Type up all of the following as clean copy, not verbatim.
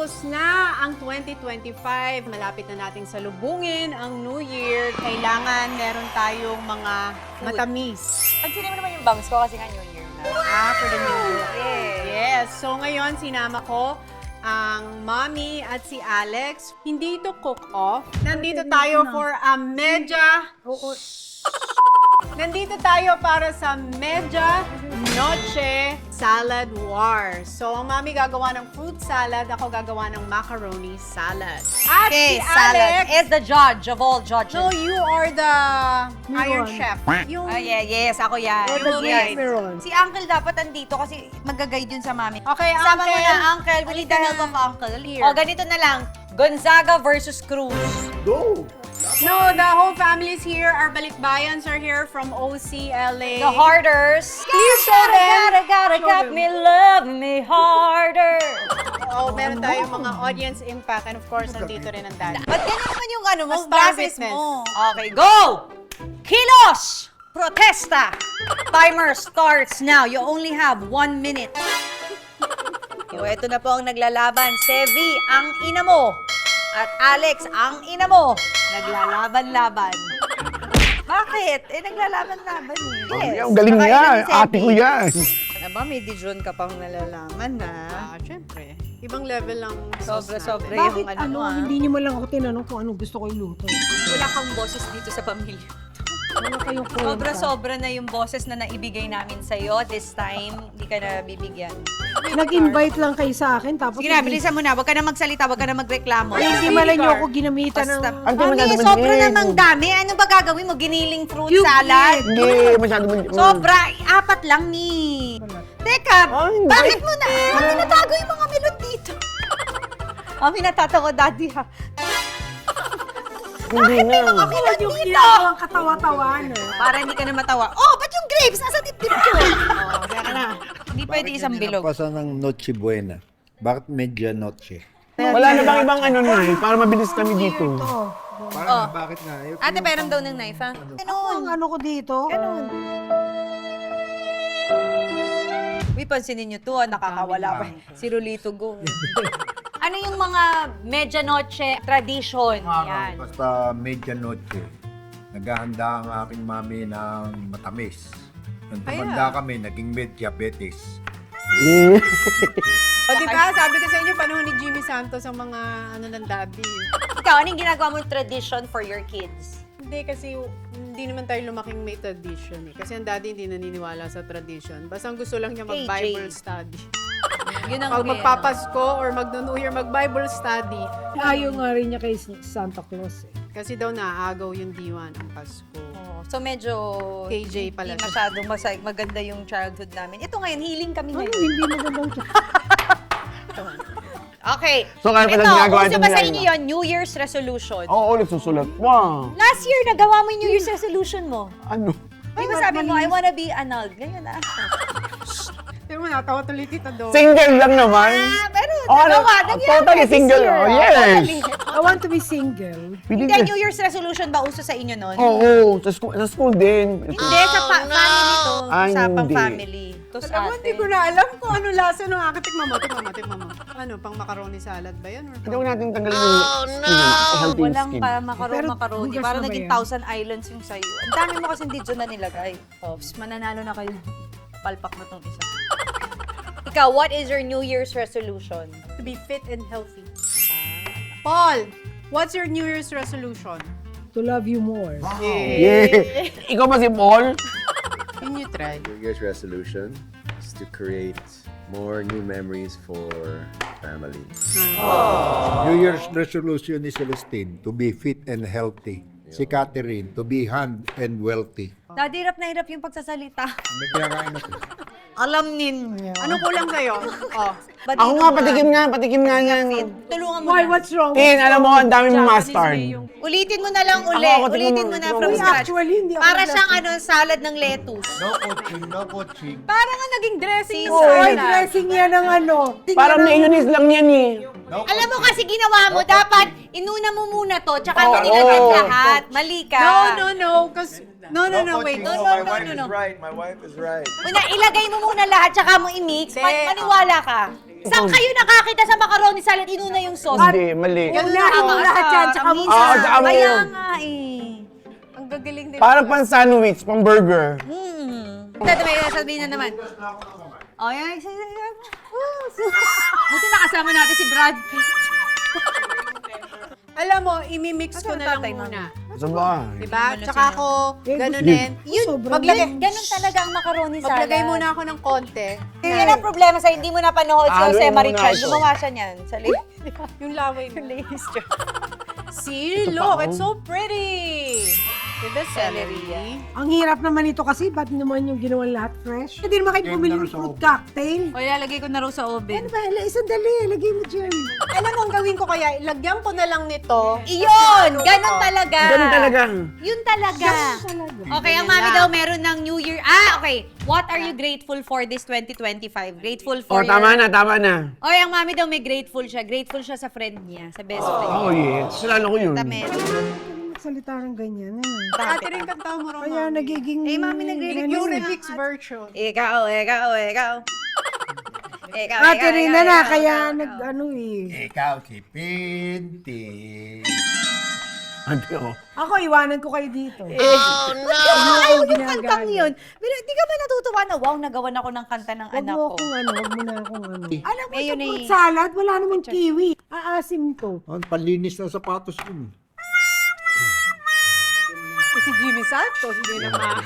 Patapos na ang 2025, malapit na nating salubungin ang New Year. Kailangan meron tayong mga matamis. Pansinin mo naman yung bangs ko kasi nga New Year na. For the New Year. Yes. Yes. So ngayon, sinama ko ang mommy at si Alex. Hindi ito cook-off. Nandito tayo for a Nandito tayo para sa Medya Noche Salad War. So, ang mami gagawa ng fruit salad, ako gagawa ng macaroni salad. At Okay, si salad Alex, is the judge of all judges. no, you are the Iron Chef. Yung Yes, ako yan. Or the Yes. Meron. Si Uncle dapat andito kasi mag-guide yun sa mami. Okay, Sama mo Uncle. na, Uncle. We need the help of Uncle. Here. O, ganito na lang. Gonzaga versus Cruz. Go! No, the whole families here, our balikbayans are here from OCLA. The harders. Please show them. Gotta, got me, love me harder. Oh, meron tayong mga audience impact and of course, nandito rin ang daddy. Ba't ganyan naman yung ano mo, A star boses witness. mo? Okay, go! Kilos! Protesta! Timer starts now. You only have 1 minute. So, ito na po ang naglalaban. Sevi, ang ina mo. At Alex, ang ina mo. Naglalaban-laban. Bakit? Naglalaban-laban eh. Ang galing Saka niya. ina ni Sevi. Ate ko yan. Ano ba, may Dijon ka pang nalalaman na. Syempre. Ibang level lang Sobra-sobra Bakit yung ano ah. hindi niyo man lang ako tinanong kung anong gusto ko iluto? Wala kang boses dito sa pamilya. Wala kayong kwenta. Sobra-sobra na yung boses na naibigay namin sa'yo. This time, hindi ka na bibigyan. Nag-invite lang kayo sa akin, tapos Sige na, bilisan mo na. Huwag ka na magsalita, huwag ka na magreklamo. hindi mala niyo ako ginamitan ng... Basta, Ang Mami, masyado sobra manhid. namang dami. Ano ba gagawin mo? Giniling fruit Cute salad? Hindi, masyado mo. Sobra, 4 lang ni. Teka, hindi. bakit mo na? Tinatago yung mga melon dito. Mami, natatawa daddy ha. Hindi na. Huwag yung ginagawang katawa-tawan. Para hindi ka na matawa. Oh, ba't yung grapes? Nasa dibdib ko. Oh, kaya ka na. Hindi pwede isang bilog. Pasa ng Noche Buena. Bakit Medya Noche? Wala na bang ibang ano na eh, para mabilis kami dito. Parang bakit nga? Ate, pairam daw ng knife ha. Ang ano ko dito? Uy, pansinin nyo to, nakakawala pa. Si Rolito Go. Ano yung mga medianoche tradition? Yan. Basta Medya Noche. Naghahanda ang aking mami ng matamis. Nung tumanda kami, naging Medyabetes. O, di ba? Sabi ko sa inyo, panahon ni Jimmy Santos ang mga ano ng daddy. Ikaw, anong ginagawa mong tradition for your kids? Hindi kasi hindi naman tayo lumaking may tradition eh. Kasi ang daddy hindi naniniwala sa tradition. Basta ang gusto lang niya mag-Bible study. Yun ang Pag magpapasko or mag-New Year, mag-Bible study. Ayaw nga rin niya kay Santa Claus eh. Kasi daw naaagaw yung diwa ng Pasko. Oh, so medyo KJ pala hindi siya. masyadong maganda yung childhood namin. Ito ngayon, healing kami Ano, ngayon. hindi magandang Okay. So, kaya pala Ito, ginagawa uso ito ba ni sa Ayla? inyo yun? New Year's resolution. Oo, ulit susulat. Wow! Last year, nagawa mo yung New Year's resolution mo. Ano? Di ba sabi mo, I wanna be annulled. Ganyan na. Pero natawa tuloy kita doon. Single lang naman. Pero Oh, ano? nagawa. Nangyari Totally this single. year. Oh, yes. Totally. I want to be single. Hindi Hindi, New Year's resolution ba uso sa inyo nun? Oo, sa school din. Hindi, sa family to. Ay, Usapang hindi. family. To Alam mo, sa hindi ko na alam kung ano lasa nung akin. Tikman mo. Ano, pang macaroni salad ba yan? Or Hindi ko natin tanggalin yung skin. Healthy Walang skin. para Pero macaroni. bugas Para na ba naging yan? 1,000 islands yung sa'yo. Ang dami mo kasing video na nilagay. Ops, mananalo na kayo. Palpak mo tong isa. Ikaw, what is your New Year's resolution? to be fit and healthy. Paul, what's your New Year's resolution? To love you more. Yeah. Ikaw ba si Paul? Can you try? New Year's resolution is to create more new memories for family. New Year's resolution ni Celestine, to be fit and healthy. Si Catherine, to be hand and wealthy. Daddy, hirap na hirap yung pagsasalita. May kinakain ako. Alam ninyo. Ano kulang sa'yo? Oh. Ako nga, patikim nga niya. Tulungan mo Why? na. What's wrong? Tin, alam mo, ang dami mong mustard. Ulitin mo na lang uli. Ako, Ulitin mo na from Uy, scratch. actually, hindi ako Para nag- siyang salad ng lettuce. No coaching, no coaching. Parang nga naging dressing ng Oy, salad. dressing yan ng ano. Parang mayonnaise lang yan eh. Alam mo kasi ginawa mo, dapat inuna mo muna to, tsaka mo Oo. nilagyan lahat. Mali ka. No. Wait. No. right. My wife is right. Una, ilagay mo muna lahat, tsaka mo i-mix. Hindi. Maniwala ka. Saan kayo nakakita sa macaroni salad? Inuna yung sauce. Hindi, mali. Unahin mo lahat yan, tsaka mo. Minsan, Oo, tsaka mo. kaya nga eh. Ang gagaling din. Parang pan sandwich, pang burger. Dati may sabihin na naman. Oh, yan. Buti nakasama natin si Brad Pitt. Alam mo, imimix ko Ano na lang tatay, muna. Sa ba? Diba? Wala Tsaka sila. ako, ganunin. Yun, Sobrang maglagay. Ganun talaga ang macaroni salad. Maglagay muna ako ng konti. Yan ang problema sa hindi mo napanood si Ano Jose yung Marichal. muna ito? Gumawa siya niyan sa Yung laway mo. Lay's joke. See, look, it's so pretty. With the celery. Ang hirap naman ito kasi, ba't naman yung ginawa lahat fresh? Hindi naman kayo bumili ng fruit cocktail. O, ilalagay ko na raw sa oven. Ano ba? Isang dali, lagay mo dyan. Alam mo, ang gawin ko kaya, ilagyan ko na lang nito. Iyon! Ganun talaga. Ganun talaga. Yun talaga. Okay, ang mami daw meron ng New Year. Okay. What are you grateful for this 2025? Grateful for Oh, tama na. Oy, ang mami daw may grateful siya. Grateful siya sa friend niya, sa best friend. Oh, yes. Kilala ko yun. Damit. Magsalita ng ganyan. Ate rin kanta mo rin, Kaya mami. nagiging... Eh, mami, nagre-remix Yung na. remix version. Ikaw. Ate rin na, kaya nag-ano eh. Ikaw si Pinti. Ante, oh. Ako, iwanan ko kayo dito. Ayaw yung ginagalit. kantang yun. Pero di ka ba natutuwa na, wow, nagawan ako ng kanta ng Huwag anak mo ko. akong ano, huwag mo na akong ano. Alam mo, Eh, ito yun fruit eh. salad, wala naman kiwi. Aasim to. Ang panlinis ng sapatos yun. Si Jimmy Santos, hindi naman.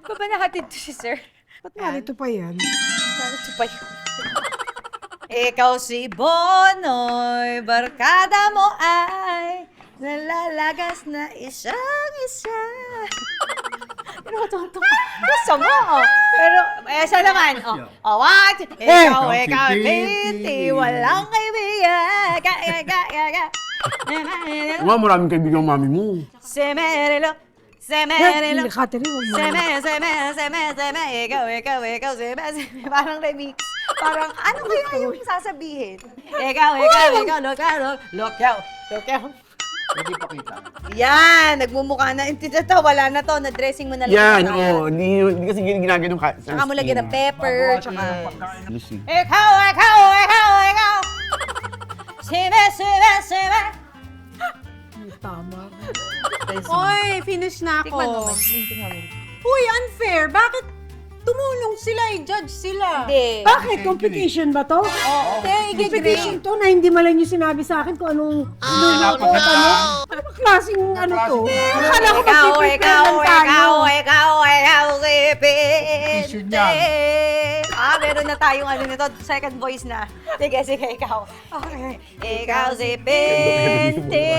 Ba ba nahatid to si sir? Ba't narito pa yan? Ito pa yun. Ikaw si Bonoy, barkada mo ay nalalagas na isang-isa. Pero ito. Gusto mo. Pero, siya naman. What? Ikaw, Pinti, walang kaibigan. Wow, maraming kaibigan ang mami mo. Semerelo, Hindi, Catherine, huwag mo. ikaw, parang remix. Parang, ano kaya yung sasabihin? Ikaw, look out. Pwede pakita. Yan, nagmumukha na. Wala na to, na-dressing mo na lang. Yan, oh. Hindi kasi ginaganon ka. Tsaka mo lagyan ng pepper, tsaka... Lucy. Ikaw. Sime. Tama. Oy, finish na Tikman mo. ako. Tikman mo. Uy, unfair. Bakit tumulong sila judge sila? Hindi. Bakit? Competition ba to? Competition to na hindi man lang yung sinabi sa akin kung anong niluluto. Ano klaseng ano to? Akala ko mag-prepare lang tayo. ikaw, si Competition yan. Meron na tayong ano nito, second voice na. Sige, ikaw. Okay. Ikaw si Pinti.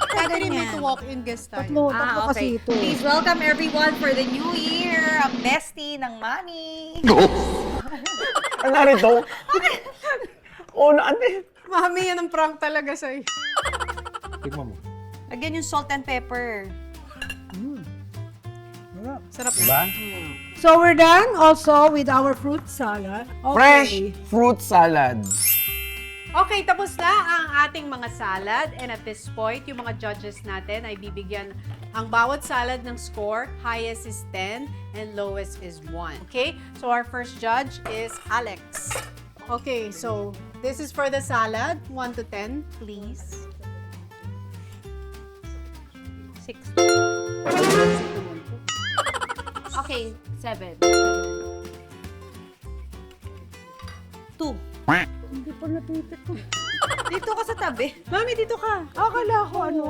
Pwede rin may to walk in guest tayo. Tatlo kasi ito. Please welcome everyone for the new year. Ang bestie ng Mami. Ang narito? Oo na, ante. Mami, yan ang prank talaga sa'yo. Tingnan mo. Lagyan yung salt and pepper. Sarap Diba? So we're done also with our fruit salad. Fresh Okay. fruit salad. Okay, tapos na ang ating mga salad. And at this point, yung mga judges natin ay bibigyan ang bawat salad ng score. Highest is 10 and lowest is 1. Okay? So our first judge is Alex. Okay, so this is for the salad. 1 to 10, please. 6. Okay, 7. 2. Hindi pa natutok ko. Dito ka sa tabi. Mami, dito ka. Akala ko ano.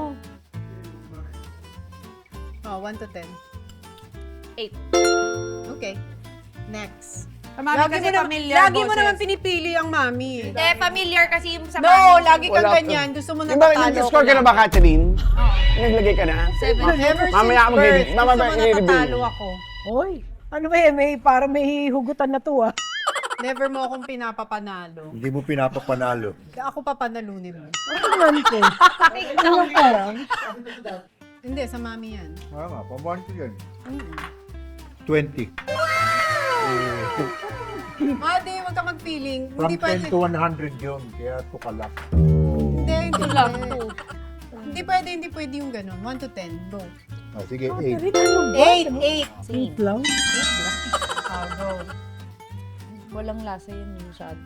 Oh, 1 to 10. 8. Okay. Next. Mami kasi familiar lagi mo boses. naman pinipili ang mami. Familiar kasi yung sa No, mami. lagi kang Wala pa. ganyan. Gusto mo na Yung ba, tatalo nag-score ka na ba, Catherine? Naglagay ka na? 7. Ever Mamaya ako since birth, mag-edit. Mamaya gusto mo na i-reveal. tatalo ako. Oy, ano ba yan? Parang may hugutan na to ah. Never mo akong pinapapanalo. Hindi mo pinapapanalo. Ako papanalunin mo. Ano naman to? Ano parang? Hindi, sa mami yan. Nga, pamuhan ko yan. 20. Madi, huwag ka mag-feeling. From Hindi 10 to 100 yun, kaya tukalak. Hindi pwede yung ganun. 1 to 10, go. Sige, 8. 8, 8. 8 lang? Oh, go. Walang lasa yun masyado.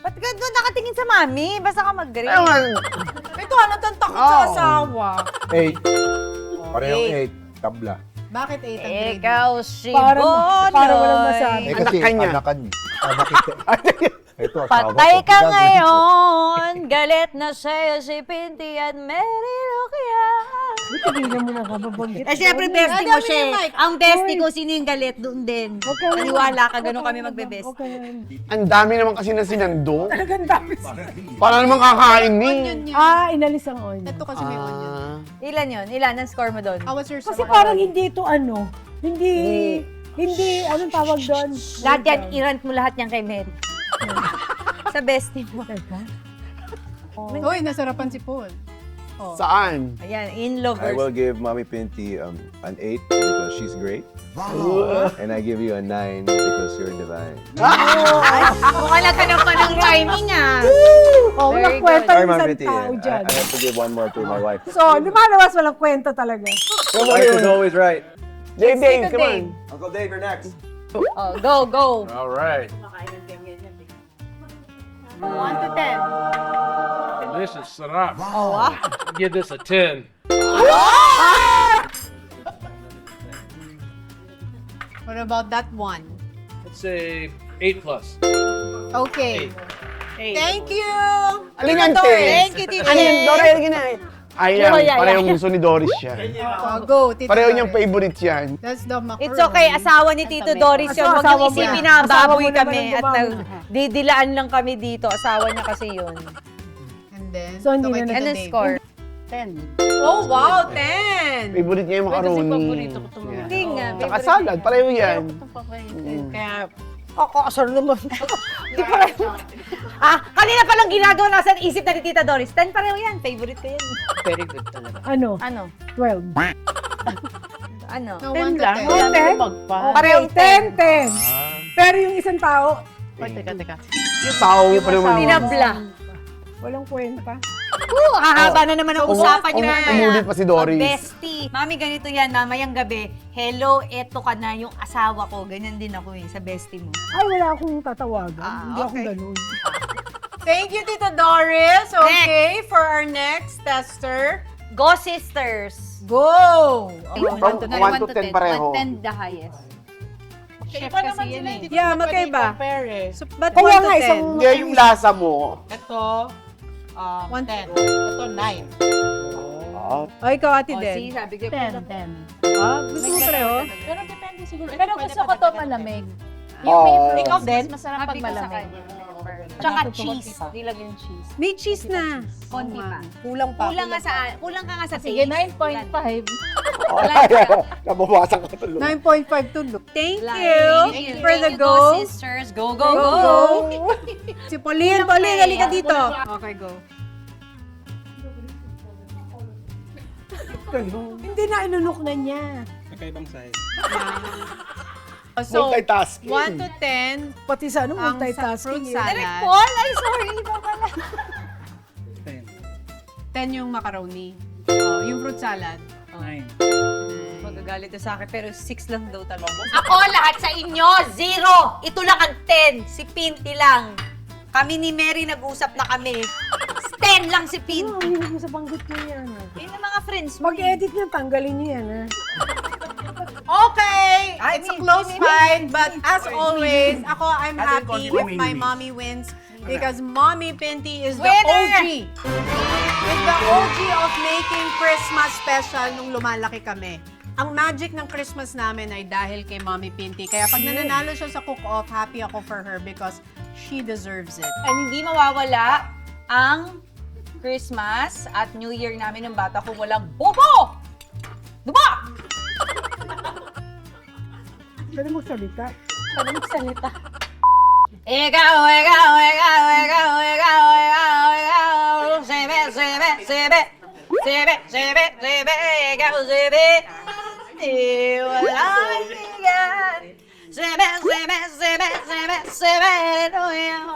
Ba't ka doon nakatingin sa mami? Basta ka mag-grade. Ewan. Ito, ano tong takot sa asawa? 8. Parehong 8. Tabla. Bakit 8 ang grade? Ikaw si Para Bonoy. walang masabi. Eh kasi, Anak kanya. anakan niya. Anak kita. Ito, asawa Patay ko. ka Gagawin ko. ngayon, galit na sa'yo si Pinti at Mary Lucia. Tigilan mo na kababanggit. Eh, siyempre, bestie Dami mo ni siya. Mike. Ang bestie ko, sino yung galit doon din. Paniwala ka, ganun kami magbe-best. Okay. Ang dami naman kasi na sinando. Talagang dami. Para naman kakain ni. Onion yun. Inalis ang onion. Ito kasi may onion. Ilan yun? Ilan ang score mo doon? How was your Kasi summer? parang hindi ito hindi, anong tawag doon? Lahat yan, i-rant mo lahat yan kay Mary. Sa bestie mo. Uy, nasarapan si Paul. Saan? Ayan, in love I will give Mommy Pinty an 8 because she's great. And I give you a 9 because you're divine. Mukha naghanap ka ng rhyming ah. Oh, Very walang kwenta Sorry, yung Mommy isang Pinty. tao I dyan. have to give one more to my wife. So, lumalabas walang kwenta talaga. Wife is always right. Dave, take a come on. Uncle Dave, you're next. Oh, go, go. All right. 1 to 10. This is sarap. Oh, ah. Give this a 10. What about that one? Let's say 8 plus. Okay. Thank you! Alingante. Thank you, Tito. Alin, Dory, alin na. Ayan, parehong gusto ni Doris yan. Go, Tito Pareho Doris. niyang favorite yan. That's the macaron. It's okay, asawa ni Tito Doris yun. Huwag Asawa yung mo isipin yan. na Asawa baboy mo naman kami ang at gumamit. didilaan lang kami dito. Asawa niya kasi yun. And then, So, hindi kay na- Tito Anong Dave. score? Oh, wow, 10! Favorite niya yung macaroni. Hindi nga. Tsaka favorite salad, niya. pareho yan. Kaya, Kakasar naman. Di pa rin. Kanina palang ginagawa nasa isip na ni Tita Doris. 10 pareho yan. Favorite ko yan. Very good talaga. Ano? Ano? 12. Ano? no, 1 to 10. Oh, 10? Parehong 10. Pero yung isang tao, Yung tao pa naman. Tinabla. walang kwenta. Hahaba na naman ang usapan niyo. Umulit pa si Doris. Bestie. Mami, ganito yan. Mamayang gabi. Hello, eto ka na yung asawa ko. Ganyan din ako sa bestie mo. Ay, wala akong tatawagan. Hindi akong okay. ganun. Thank you, Tita Doris. Okay, for our next tester. Go, sisters! Go! From 1 to 10 pareho. 10 the highest. Chef kasi yun eh. Yeah, magkaiba. So, but Kaya 1 to nga, 10. isang... Hindi, yung lasa mo. Ito, 10. ito 9. O, ikaw, Ate Oh, Den. see, sabi ko. 10. Gusto mo pareho? Pero depende siguro. Pero gusto ko to malamig. Ikaw din? Masarap pag malamig. Tsaka cheese. Nilagyan yung cheese. May cheese na. Konti pa. Kulang pa. Kulang ka nga sa Sige, taste. 9.5. Nabawasan ka tuloy. 9.5 to look. Thank Thank you for the Thank you, go. sisters. Go, go, Go, go. go. Si Pauline, halika dito. Okay, go. Hindi na inunok na niya. So, Multitasking. 1 to 10, Pati sa ano, ang multitasking. fruit eh. salad. Direct Paul? Ay, sorry. Iba pala. 10 yung macaroni. Oh, yung fruit salad. Magagalit na sa akin, pero 6 lang daw talaga. Ako, lahat sa inyo, 0! Ito lang ang 10. Si Pinty lang. Kami ni Mary nag-usap na kami. 10 lang si Oh, Pinty. hilig mo sa banggit mo yan. Yun ang mga friends mo. Mag-edit niya, tanggalin niyo yan. Okay! Ay, It's a may- close may- fight, but as always, I'm happy if my mommy wins because Mommy Pinty is the Winner! OG. Is the OG of making Christmas special nung lumalaki kami. Ang magic ng Christmas namin ay dahil kay Mommy Pinty. Kaya pag nananalo siya sa cook-off, happy ako for her because she deserves it. At hindi mawawala ang Christmas at New Year namin ng bata kung walang bobo! Duba! Pwede mo salita. Paano magsalita? Ikaw, ikaw, ikaw, ikaw, ikaw, ikaw, ikaw, sebe, sebe, sebe, sebe, sebe, sebe, ikaw, sebe, di walang tigan. Sebe, sebe, sebe, sebe, sebe, no, ikaw,